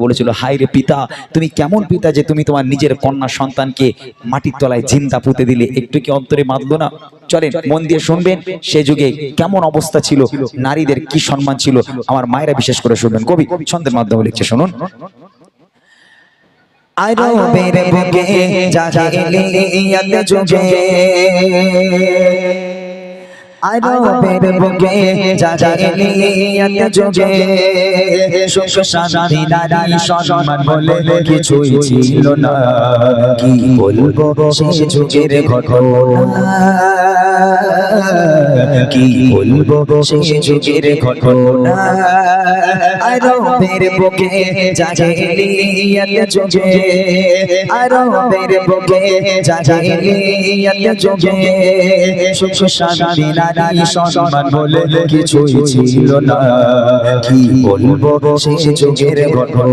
বলেছিল, হায় রে পিতা, তুমি কেমন পিতা যে তুমি তোমার নিজের কন্যা সন্তানকে মাটির তলায় জিন্দা পুঁতে দিলে, একটু কি অন্তরে বাঁধলো না? চলেন মন দিয়ে শুনবেন সে যুগে কেমন অবস্থা ছিল, নারীদের কি সম্মান ছিল, আমার মায়েরা বিশেষ করে শুনবেন। কবি ছন্দের মাধ্যমে লিখছে, শুনুন। আরবের বুকে জাহিলিয়াত যুগে, আরবের বুকে জাহিলিয়াত যুগে সুখ শান্তি নারী সম্মান বলে কিছুই ছিল না। কি বলবো সে যুগের ঘটনা, কি বলবো সে যুগের ঘটনা। আরবের বুকে জাহিলিয়াত যুগে, আরবের বুকে জাহিলিয়াত যুগে সুখ শান্তি নারী সম্মান বলে কিছুই ছিল না। কি বলবো সে যুগের ঘটনা,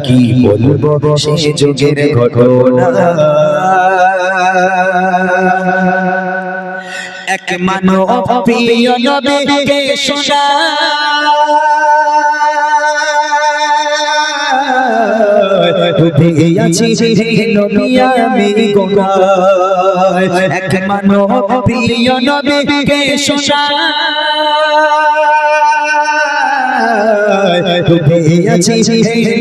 কি বলবো সে যুগের ঘটনা। এক মানব প্রিয় নবীকে শোনা, ডুবে আছি নবী আমি গোনায়। এক মানব প্রিয় নবীকে শোনা, ডুবে আছি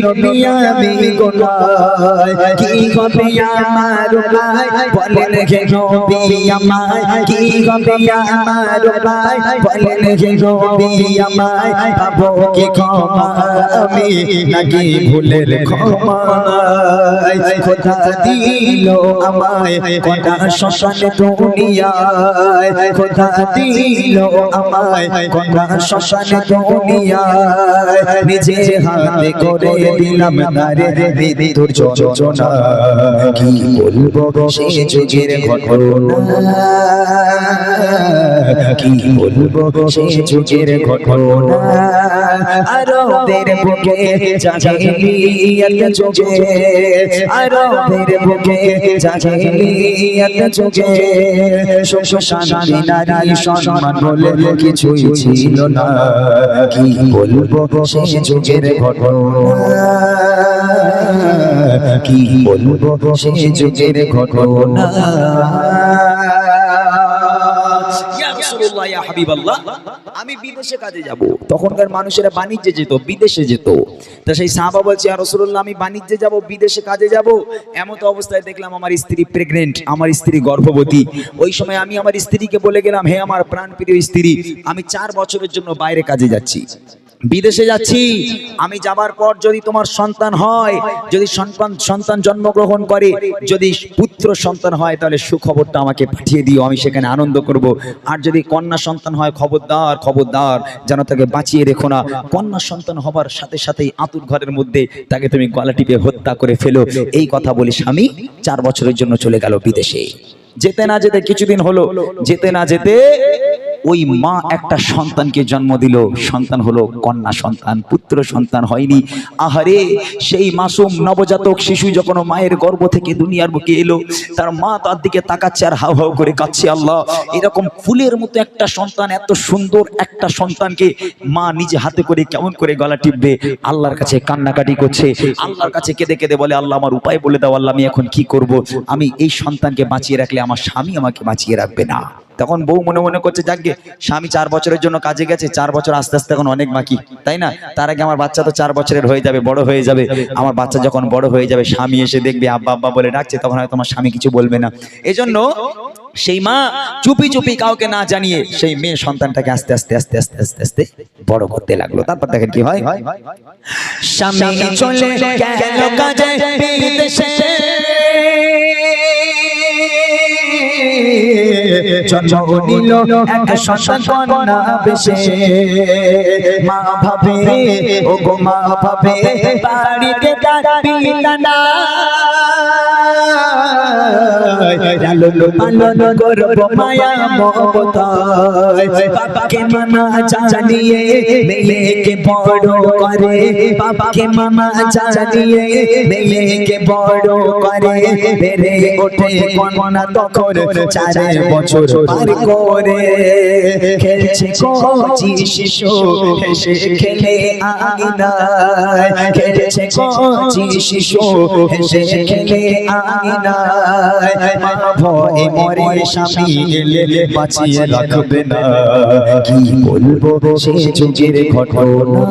নবী আমি গোনায়। কি হবে আমার ভাই বলেন হে নবী আমায়, কি হবে আমার ভাই বলেন হে নবী আমায়। পাবো কি ক্ষমা আমি নাকি ভুলের ক্ষমা? খোদা দিল আমায় কটা শ্মশান দুনিয়ায়, খোদা দিল আমায় কটা শ্মশান দুনিয়ায়। নিজে হাতে করে দিলাম নারে মৃত্যুর যন্ত্রণা। কি বলবো সে যুগের ঘটনা, কি বলবো সে যুগের ঘটনা। আরবের বুকে জাহিলিয়াত যুগে, আরবের বুকে জাহিলিয়াত যুগে সুখ শান্তি নারী সম্মান বলে কিছুই ছিল না। কি বলবো সে যুগের ঘটনা, কি বলবো সে যুগের ঘটনা। আমি বিদেশে কাজে যাব, তখনকার মানুষেরা বাণিজ্যে যেত, বিদেশে যেত। তা সেই সাহাবা বলছে, ইয়া রাসূলুল্লাহ আমি বাণিজ্যে যাব, বিদেশে কাজে যাব। এমন অবস্থায় দেখলাম আমার স্ত্রী প্রেগনেন্ট, আমার স্ত্রী গর্ভবতী। ওই সময় আমি আমার স্ত্রীকে বলে গেলাম, হে আমার প্রাণপ্রিয় স্ত্রী, আমি 4 বছরের জন্য বাইরে কাজে যাচ্ছি, বিদেশে যাচ্ছি। আমি যাবার পর যদি তোমার সন্তান হয়, যদি সন্তান জন্মগ্রহণ করে, যদি পুত্র সন্তান হয়, তাহলে সুখবরটা আমাকে পাঠিয়ে দিও, আমি সেখানে আনন্দ করব। আর যদি কন্যা সন্তান হয়, খবরদার খবরদার যেন তাকে বাঁচিয়ে রেখো না। কন্যা সন্তান হবার সাথে সাথেই আতুর ঘরের মধ্যে তাকে তুমি গলা টিপে হত্যা করে ফেলো। এই কথা বলে স্বামী 4 বছরের জন্য চলে গেল বিদেশে। যেতে না যেতে কিছুদিন হলো, যেতে না যেতে ওই মা একটা সন্তানকে জন্ম দিল। সন্তান হলো কন্যা সন্তান, পুত্র সন্তান হয়নি। আহারে, সেই মাসুম নবজাতক শিশু যখন মায়ের গর্ভ থেকে দুনিয়ার বুকে এলো, তার মা তার দিকে তাকাচ্ছে আর হাউ হাউ করে কাঁদছে। আল্লাহ, এরকম ফুলের মতো একটা সন্তান, এত সুন্দর একটা সন্তানকে মা নিজে হাতে করে কেমন করে গলা টিপবে? আল্লাহর কাছে কান্নাকাটি করছে, আল্লাহর কাছে কেঁদে কেঁদে বলে, আল্লাহ আমার উপায় বলে দাও, আল্লাহ আমি এখন কি করব? আমি এই সন্তানকে বাঁচিয়ে রাখলে আমার স্বামী আমাকে বাঁচিয়ে রাখবে না। তখন বউ মনে মনে করছে, যাকগে স্বামী 4 বছরের জন্য কাজে গেছে, 4 বছর আস্তে আস্তে এখন অনেক বাকি, তাই না? তার আগে আমার বাচ্চা তো 4 বছরের হয়ে যাবে, বড় হয়ে যাবে। আমার বাচ্চা যখন বড় হয়ে যাবে, স্বামী এসে দেখবে আব্বা আব্বা বলে ডাকছে, তখন হয়তো আমার স্বামী কিছু বলবে না। এজন্য সেই মা চুপি চুপি কাউকে না জানিয়ে সেই মেয়ে সন্তানটাকে আস্তে আস্তে আস্তে আস্তে আস্তে আস্তে বড় করতে লাগলো। তারপর দেখেন কি হয়। স্বামী চলে গেল কাজে বিদেশে, জন্ম নিল এক সন্তান কন্যা বেশে। মা ভাবে, ও গো মা ভাবে, বাড়িতে তার পিতা নাই, লালন পালন করব মায়া মমতায়। বাবাকে মানা জানিয়ে মেয়েকে বড় করে বাবাকে মামা জানিয়ে মেয়েকে বড় করে বেড়ে ওঠে কন্যা তখন 4 বছর পার করে খেলছে কচি শিশু হেসে খেলে আঙিনায় খেলছে কচি শিশু হেসে খেলে আঙিনায় মা ভয়ে মরে স্বামী এলে বাঁচিয়ে রাখবে না কি বলবো সে যুগের ঘটনা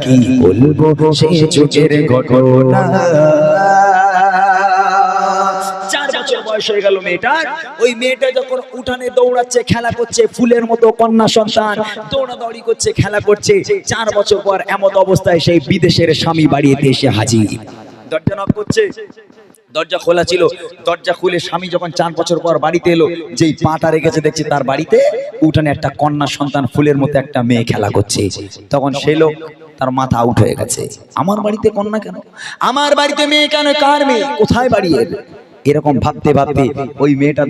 কি বলবো সে যুগের ঘটনা 4 বছর বয়স হয়ে গেল মেয়েটার ওই মেয়েটা যখন উঠানে দৌড়াচ্ছে খেলা করছে ফুলের মতো কন্যা সন্তান দৌড়াদৌড়ি করছে খেলা করছে 4 বছর পর এমত অবস্থায় সেই বিদেশের স্বামী বাড়িতে এসে হাজির দরজা নক করছে দরজা খোলা ছিল দরজা খুলে স্বামী যখন 4 বছর পর বাড়িতে এলো যেই পাটা রেখেছে দেখছে তার বাড়িতে উঠানে একটা কন্যা সন্তান ফুলের মতো একটা মেয়ে খেলা করছে তখন সে লোক তার মাথা আউট হয়ে গেছে আমার বাড়িতে কন্যা কেন আমার বাড়িতে মেয়ে কেন কার মেয়ে কোথায় বাড়ি এর এরকম ভাবতে ভাবতে ওই মেয়েটা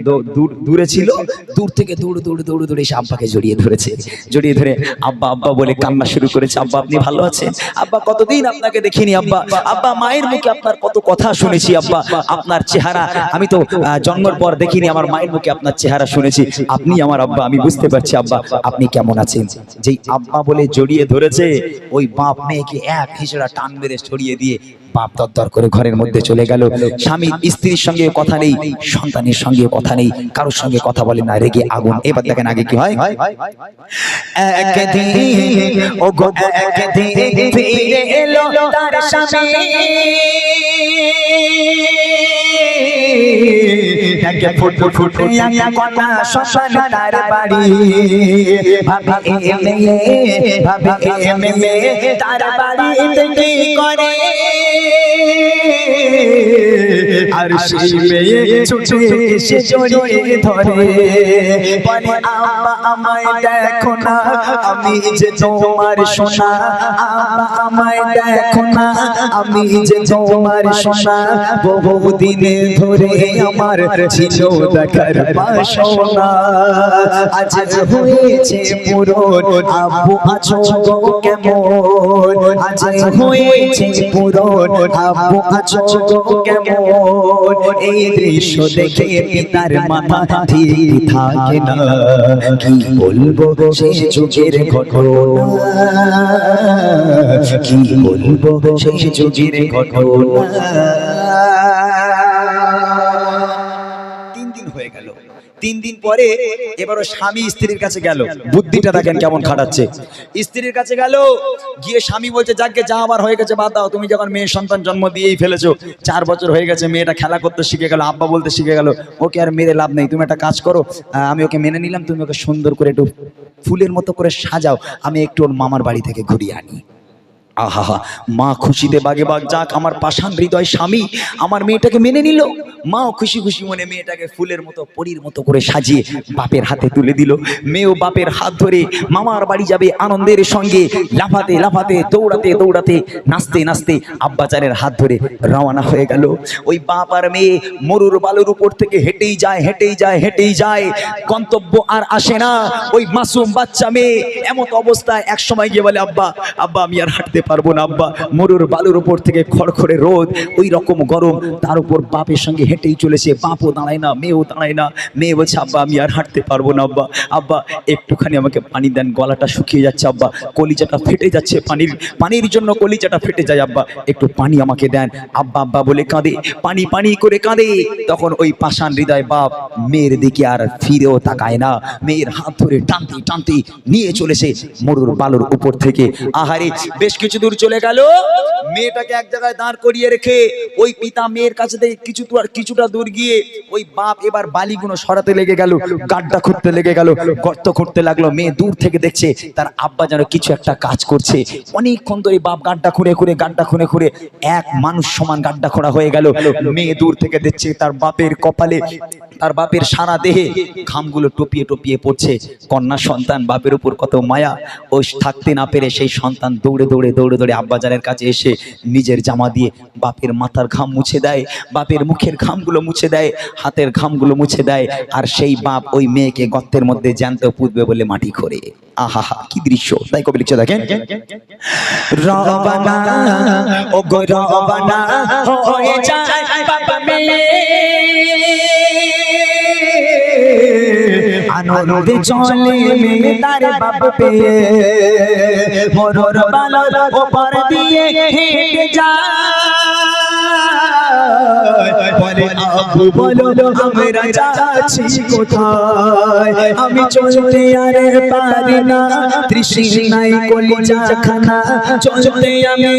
দূরে ছিল দূর থেকে দৌড়ে এসে আব্বাকে জড়িয়ে ধরেছে জড়িয়ে ধরে আব্বা আব্বা বলে কান্না শুরু করেছে আব্বা আপনি ভালো আছেন আব্বা কতদিন আপনাকে দেখিনি আব্বা আব্বা মায়ের মুখে আপনার কত কথা শুনেছি আব্বা আপনার চেহারা আমি তো জন্মের পর দেখিনি আমার মায়ের মুখে আপনার চেহারা শুনেছি আপনি আমার আব্বা আমি বুঝতে পারছি আব্বা আপনি কেমন আছেন যেই আব্বা বলে জড়িয়ে ধরেছে ওই বাপ মেয়েকে এক হিসেবে টান মেরে ছড়িয়ে দিয়ে বাপ দরদর করে ঘরের মধ্যে চলে গেল স্বামী স্ত্রীর সঙ্গে কথা নেই সন্তানের সঙ্গে কথা নেই কারোর সঙ্গে কথা বলে না রেগে আগুন এবার দেখেন আগে কি হয় একদিন ও গো একদিন ফিরে এলো তার স্বামী এক ফুটে আয়া কন্যা সন্তান তার বাড়ি ভাবে মেয়ে তার বাড়িতে কি করে আর সেই মেয়ে ছুটে এসে জড়িয়ে ধরে বলে আব্বা আমায় দেখো না আমি যে তোমার সোনা আব্বা আমায় দেখো না আমি যে তোমার সোনা বহুদিন ধরে আমার ছিল দেখার বাসনা আজ হয়েছে পূরণ আব্বু আছো গো কেমন আজ হয়েছে পূরণ আব্বু আছো গো কেমন এই দৃশ্য দেখে পিতার মাথা ঠিক থাকে না কি বলবো সেই যুগের ঘটনা কি বলবো সেই যুগের ঘটনা 3 দিন হয়ে গেল 3 দিন পরে এবারও স্বামী স্ত্রীর কাছে গেল বুদ্ধিটা দেখেন কেমন খাটাচ্ছে স্ত্রীর কাছে গেল গিয়ে স্বামী বলছে যাকে যা আবার হয়ে গেছে বাদ দাও তুমি যখন মেয়ে সন্তান জন্ম দিয়েই ফেলেছো 4 বছর হয়ে গেছে মেয়েটা খেলা করতে শিখে গেল আব্বা বলতে শিখে গেল ওকে আর মেরে লাভ নেই তুমি একটা কাজ করো আমি ওকে মেনে নিলাম তুমি ওকে সুন্দর করে একটু ফুলের মতো করে সাজাও আমি একটু ওর মামার বাড়ি থেকে ঘুরিয়ে আনি আহা মা খুশিতে বাগে বাগ যাক আমার পাষাণ হৃদয় স্বামী আমার মেয়েটাকে মেনে নিল মাও খুশি খুশি মনে মেয়েটাকে ফুলের মতো পরীর মতো করে সাজিয়ে বাপের হাতে তুলে দিল মেয়েও বাপের হাত ধরে মামার বাড়ি যাবে আনন্দের সঙ্গে লাফাতে লাফাতে দৌড়াতে দৌড়াতে নাচতে নাচতে আব্বাজানের হাত ধরে রওনা হয়ে গেল ওই বাপ আর মেয়ে মরুর বালুর উপর থেকে হেঁটেই যায় গন্তব্য আর আসে না ওই মাসুম বাচ্চা মেয়ে এমত অবস্থায় এক সময় গিয়ে বলে আব্বা আব্বা আমি আর হাঁটতে পারবো না আব্বা মরুর বালুর উপর থেকে খড়খড়ে রোদ ওই রকম গরম তার উপর বাপের সঙ্গে হেঁটেই চলেছে বাপও দাঁড়ায় না মেয়েও দাঁড়ায় না মেয়ে বলছে আব্বা আমি আর হাঁটতে পারবো না আব্বা আব্বা একটুখানি আমাকে পানি দেন গলাটা শুকিয়ে যাচ্ছে আব্বা কলিজাটা ফেটে যাচ্ছে পানির জন্য কলিজাটা ফেটে যায় আব্বা একটু পানি আমাকে দেন আব্বা আব্বা বলে কাঁদে পানি পানি করে কাঁদে তখন ওই পাষাণ হৃদয় বাপ মেয়ের দিকে আর ফিরেও তাকায় না মেয়ের হাত ধরে টানতে টানতে নিয়ে চলেছে মরুর বালুর উপর থেকে আহারে বেশ কিছু দূর চলে গেল মেয়েটাকে এক জায়গায় দাঁড় করিয়ে রেখে ওই পিতা মেয়ের কাছে থেকে কিছুটা দূর গিয়ে ওই বাপ এবার বালিগুলো সরাতে লেগে গেল গাড্ডা খুঁড়তে লেগে গেল গর্ত খুঁড়তে লাগলো মেয়ে দূর থেকে দেখছে তার আব্বা যেন কিছু একটা কাজ করছে অনেকক্ষণ ধরে বাপ গাড্ডা খুঁড়ে খুঁড়ে এক মানুষ সমান গাড্ডা খোঁড়া হয়ে গেল মেয়ে দূর থেকে দেখছে তার বাপের কপালে তার বাপের সারা দেহে ঘামগুলো টপিয়ে টপিয়ে পড়ছে কন্যা সন্তান বাপের উপর কত মায়া ও থাকতে না পেরে সেই সন্তান দৌড়ে দৌড়ে দৌড়ে আব্বাজানের কাছে এসে নিজের জামা দিয়ে বাপের মাথার ঘাম মুছে দেয়, বাপের মুখের ঘামগুলো মুছে দেয়, হাতের ঘামগুলো মুছে দেয়। আর সেই বাপ ওই মেয়েকে গর্তের মধ্যে জ্যান্ত পুঁতবে বলে মাটি খোঁড়ে। আহা হা, কি দৃশ্য! তাই কবি লিখছে, দেখেন, রবানা ও গো রবানা হয়ে যায় বাবা মেয়ে, আনন্দে চলে মেয়ে তার বাপ পেয়ে, মরর বালর ওপর দিয়ে হেঁটে যায়, বলে আব্বু বলো আমরা যাচ্ছি কোথায়, আমি চলতে আর পারি না, তৃষ্ণায় কলিজা খানা, চলতে আমি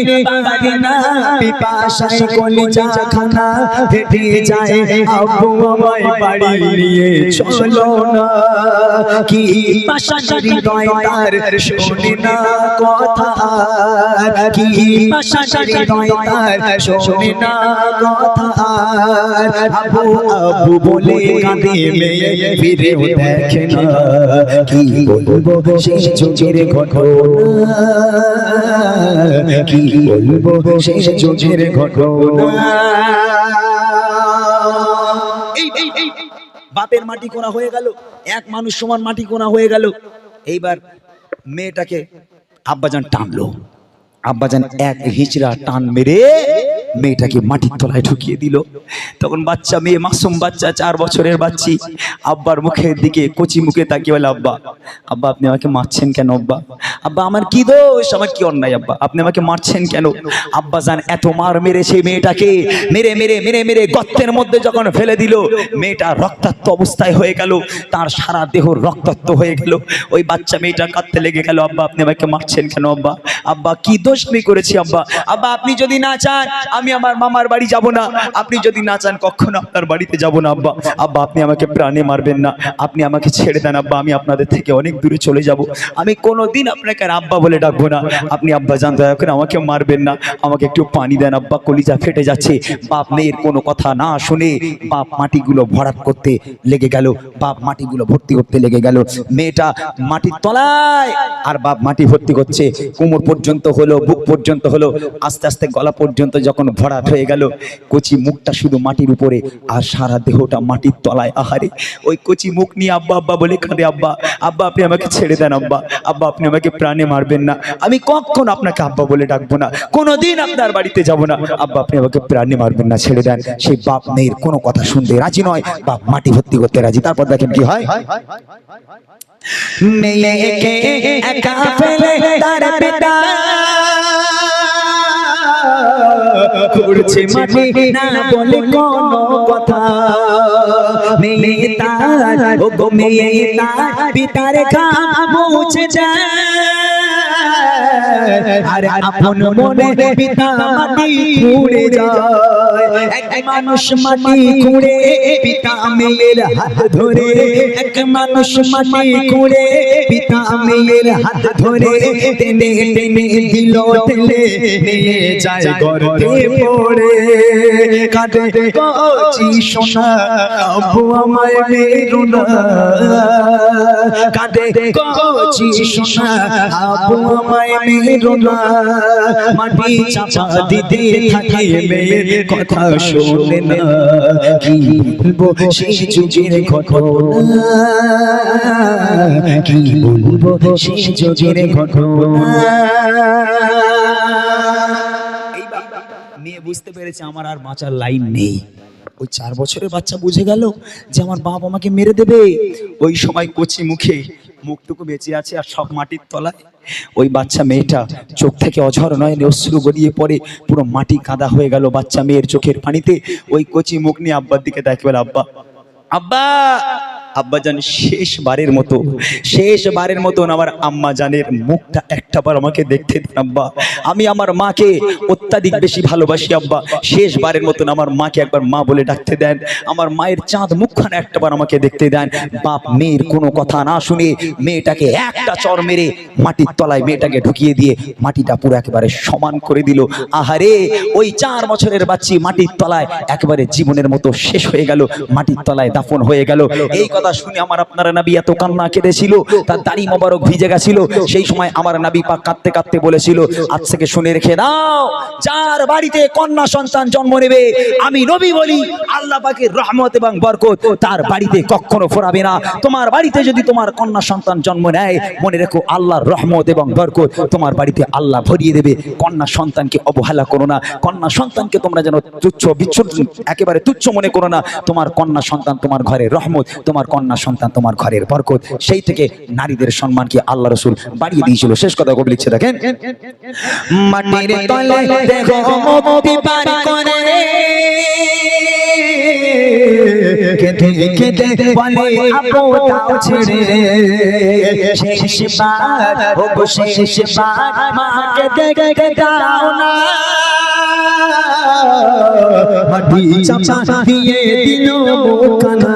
পারি না, পিপাসায় কলিজা খানা, হেঁটে যায় আব্বু আমায় বাড়ি নিয়ে চলো না, কি পাশার হৃদয় তার শোনে না কথা, কি পাশার হৃদয় তার শোনে না কথা, আব্বু আব্বু বলে কাঁদে মেয়ে ফিরেও দেখে না, কি বলবো সেই যুগের ঘটনা, কি বলবো সেই যুগের ঘটনা। এই বাপের মাটি কোনা হয়ে গেল, এক মানুষ সমান মাটি কোনা হয়ে গেল। এইবার মেয়েটাকে আব্বাজান টানলো, আব্বাজান এক হিচড়া টান মেরে মেয়েটাকে মাটির তলায় ঢুকিয়ে দিল। তখন বাচ্চা মেয়ে, মাসুম বাচ্চা, 4 বছরের বাচ্চি, আব্বার মুখের দিকে কচি মুখে তাকিয়ে বলে, আব্বা আব্বা আপনি আমাকে মারছেন কেন? আব্বা আব্বা আমার কি দোষ, আমার কি অন্যায় আব্বা, আপনি আমাকে মারছেন কেন? আব্বাজান এত মার মেরেছে মেয়েটাকে, মেরে মেরে মেরে মেরে গর্তের মধ্যে যখন ফেলে দিল, মেয়েটা রক্তাক্ত অবস্থায় হয়ে গেল, তার সারা দেহ রক্তাক্ত হয়ে গেল। ওই বাচ্চা মেয়েটা কাঁদতে লেগে গেল, আব্বা আপনি আমাকে মারছেন কেন? আব্বা আব্বা কি দোষ আমি করেছি? আব্বা আব্বা আপনি যদি না চান আমি আমার মামার বাড়ি যাব না, আপনি যদি না চান কখনো আপনার বাড়িতে যাব না। আব্বা আব্বা আপনি আমাকে প্রাণে মারবেন না, আপনি আমাকে ছেড়ে দেন আব্বা, আমি আপনাদের থেকে অনেক দূরে চলে যাব, আমি কোনোদিন আপনাকে আর আব্বা বলে ডাকবো না, আপনি আব্বা জান দয়া করে আমাকে মারবেন না, আমাকে একটু পানি দেন আব্বা, কলিজা ফেটে যাচ্ছে। বাপ মেয়ের কোনো কথা না শুনে বাপ মাটিগুলো ভরাট করতে লেগে গেল, বাপ মাটিগুলো ভর্তি করতে লেগে গেল। মেয়েটা মাটির তলায় আর বাপ মাটি ভর্তি করছে, কোমর পর্যন্ত হলো, বুক পর্যন্ত হলো, আস্তে আস্তে গলা পর্যন্ত যখন ভরাট হয়ে গেল, কচি মুখটা শুধু মাটির উপরে আর সারা দেহটা মাটির তলায়। আহারে ওই কচি মুখ নিয়ে আব্বা আব্বা বলে কাঁদে, আব্বা আব্বা আপনি আমাকে ছেড়ে দেন, আব্বা আব্বা আপনি আমাকে প্রাণে মারবেন না, আমি কখনো আপনাকে আব্বা বলে ডাকবো না, কোনোদিন আপনার বাড়িতে যাব না, আব্বা আপনি আমাকে প্রাণে মারবেন না, ছেড়ে দেন। সেই বাপ মেয়ের কোনো কথা শুনতে রাজি নয়, বাপ মাটি ভর্তি করতে রাজি। তারপর দেখেন কি হয়, মেয়েকে একা ফেলে তার পিতা করছে মাটি না বলে কোনো কথা, মেয়ে তার ও গো মেয়ে তার পিতার ঘাম মুছে যায়, আর আপন মনে পিতা মাটি খুঁড়ে যায়। এক মানুষ মাটি খুঁড়ে পিতা মেয়ের হাত ধরে, এক মানুষ মাটি খুঁড়ে পিতা মেয়ের হাত ধরে, টেনে টেনে দিল টেনে নিয়ে যায় গর্তে পড়ে, কাঁদে কচি সোনা আব্বু আমায় মেরো না, কাঁদে কচি সোনা আব্বু আমায় মেরো না, মাটি চাপা দিতে থাকে মেয়ের কথা শোনে না, কি বলবো সেই যুগের ঘটনা, কি বলবো সেই যুগের ঘটনা। মেয়ে বুঝতে পেরেছে আমার আর বাঁচার লাইন নেই। ওই 4 বছরের বাচ্চা বুঝে গেল যে আমার বাপ আমাকে মেরে দেবে। ওই সময় কচি মুখে, মুখটুকু বেঁচে আছে আর সব মাটির তলায়। ওই বাচ্চা মেয়েটা চোখ থেকে অঝর নয়নে অশ্রু গড়িয়ে পড়ে, পুরো মাটি কাদা হয়ে গেল বাচ্চা মেয়ের চোখের পানিতে। ওই কচি মুখ নিয়ে আব্বার দিকে দেখে বলে, আব্বা আব্বা আব্বা জান শেষবারের মতন আমার আম্মা জানের মুখটা একটাবার আমাকে দেখতে দেন আব্বা, আমি আমার মাকে অত্যাধিক বেশি ভালোবাসি আব্বা, শেষবারের মতন আমার মাকে একবার মা বলে ডাকতে দেন, আমার মায়ের চাঁদ মুখখানা একটাবার আমাকে দেখতে দেন। বাপ মেয়ের কোনো কথা না শুনে মেয়েটাকে একটা চর মেরে মাটির তলায় মেয়েটাকে ঢুকিয়ে দিয়ে মাটিটা পুরো একেবারে সমান করে দিল। আহারে ওই 4 বছরের বাচ্চি মাটির তলায় একেবারে জীবনের মতো শেষ হয়ে গেল, মাটির তলায় দাফন হয়ে গেল। এই কথা শুনে আমার আপনার নবী এত কান্না কেঁদেছিল, তার দাড়ি মোবারক ভিজে গেছিল। সেই সময় আমার নবী পাক কাঁদতে কাঁদতে বলেছিল, আজ থেকে শুনে রেখে দাও, যার বাড়িতে কন্যা সন্তান জন্ম নেবে, আমি নবী বলি আল্লাহ পাকের রহমত এবং বরকত তার বাড়িতে কখনো ফোরাবে না। তোমার বাড়িতে যদি তোমার কন্যা সন্তান জন্ম নেয়, মনে রেখো আল্লাহর রহমত এবং বরকত তোমার বাড়িতে আল্লাহ ভরিয়ে দেবে। কন্যা সন্তানকে অবহেলা করো না, কন্যা সন্তানকে তোমরা যেন তুচ্ছ বিচ্ছুর একেবারে তুচ্ছ মনে করো না। তোমার কন্যা সন্তান তোমার ঘরের রহমত, তোমার কন্যা সন্তান তোমার ঘরের বরকত। সেই থেকে নারীদের সম্মানকে আল্লাহ রাসূল বাড়িয়ে দিয়েছিল। শেষ কথা কবি লিখছে দেখেন, মাটির তলে দেখো মুক্তি পার করে, কেঁদে কেঁদে বলে আপু দাও ছেড়ে, শেষবার ও শেষবার মাকে দেখে দাও না, মাটি চাপা দিয়ে দিল মুখানা,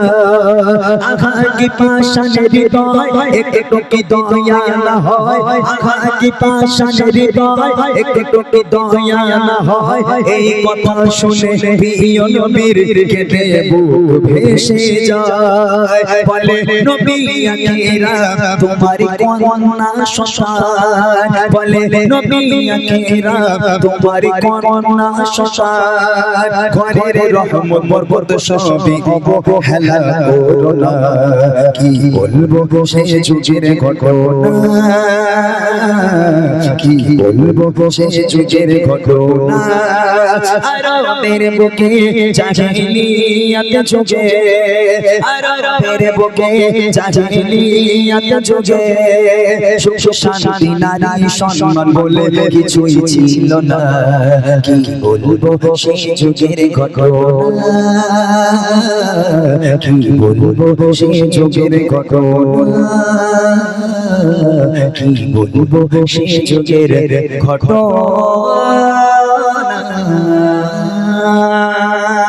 আঘাত কি পাশানের হৃদয় একটু কি দয়া না হয়, আঘাত কি পাশানের হৃদয় একটু কি দয়া না হয়। এই কথা শুনে প্রিয় নবীর কেঁদে বুক ভেসে যায়, বলে নবী আকরাম তোমার কন্যা সন্তান, বলে নবী আকরাম তোমার কন্যা সন্তান, ঘরের রহমত বরকত সবই অবহেলা করো না। কি বলবো সে যুগের ঘটনা, কি বলবো সে যুগের ঘটনা, আরবের বুকে জাহিলিয়াত যুগে, আরবের বুকে জাহিলিয়াত যুগে সুখ শান্তি নারী সম্মান বলে কিছুই ছিল না। কি বলবো সে যুগের ঘটনা, কি বলবো সে যুগের ঘটনা, কি বলবো সে যুগের ঘটনা।